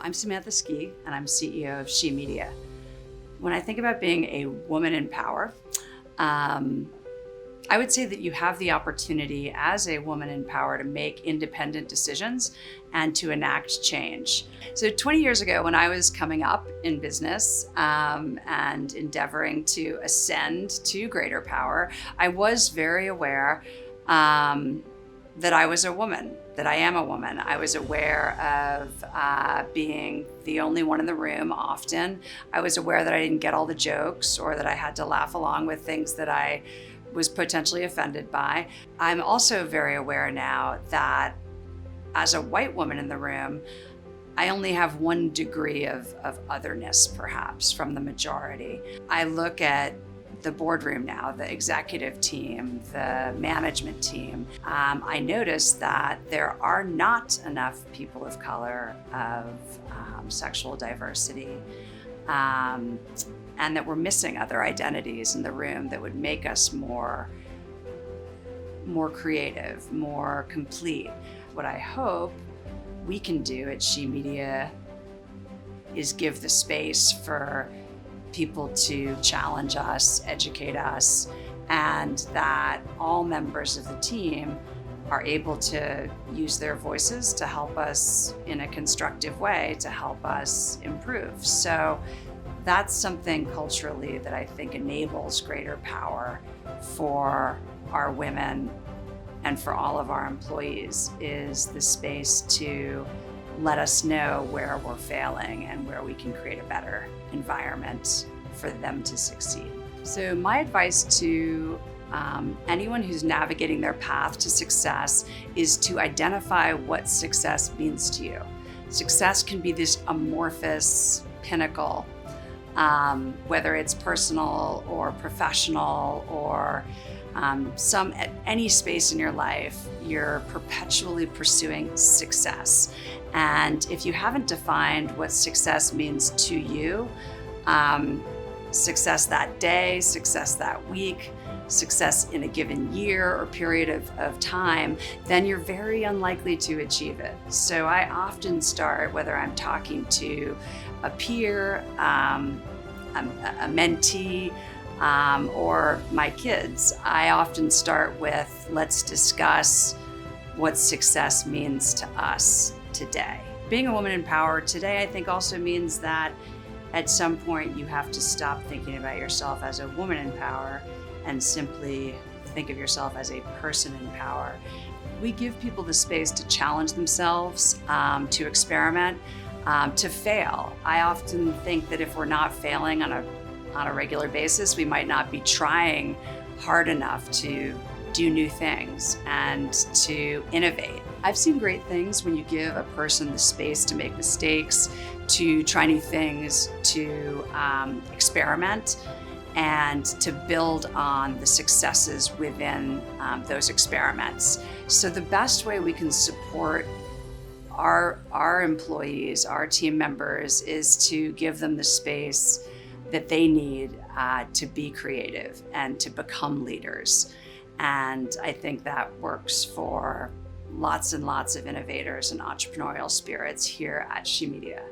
I'm Samantha Skey, and I'm CEO of SheKnows Media. When I think about being a woman in power, I would say that you have the opportunity as a woman in power to make independent decisions and to enact change. So 20 years ago, when I was coming up in business and endeavoring to ascend to greater power, I was very aware that I was a woman, that I am a woman. I was aware of being the only one in the room often. I was aware that I didn't get all the jokes or that I had to laugh along with things that I was potentially offended by. I'm also very aware now that as a white woman in the room, I only have one degree of otherness, perhaps, from the majority. I look at the boardroom now, the executive team, the management team. I notice that there are not enough people of color, of sexual diversity, and that we're missing other identities in the room that would make us more creative, more complete. What I hope we can do at SheKnows Media is give the space for people to challenge us, educate us, and that all members of the team are able to use their voices to help us in a constructive way, to help us improve. So that's something culturally that I think enables greater power for our women and for all of our employees, is the space to let us know where we're failing and where we can create a better environment for them to succeed. So my advice to anyone who's navigating their path to success is to identify what success means to you. Success can be this amorphous pinnacle, whether it's personal or professional or at any space in your life, you're perpetually pursuing success. And if you haven't defined what success means to you, success that day, success that week, success in a given year or period of time, then you're very unlikely to achieve it. So I often start, whether I'm talking to a peer, a mentee, or my kids, I often start with, let's discuss what success means to us today. Being a woman in power today, I think, also means that at some point you have to stop thinking about yourself as a woman in power and simply think of yourself as a person in power. We give people the space to challenge themselves, to experiment, to fail. I often think that if we're not failing on a regular basis, we might not be trying hard enough to do new things and to innovate. I've seen great things when you give a person the space to make mistakes, to try new things, to experiment, and to build on the successes within those experiments. So the best way we can support our employees, our team members, is to give them the space that they need to be creative and to become leaders. And I think that works for lots and lots of innovators and entrepreneurial spirits here at SheKnows Media.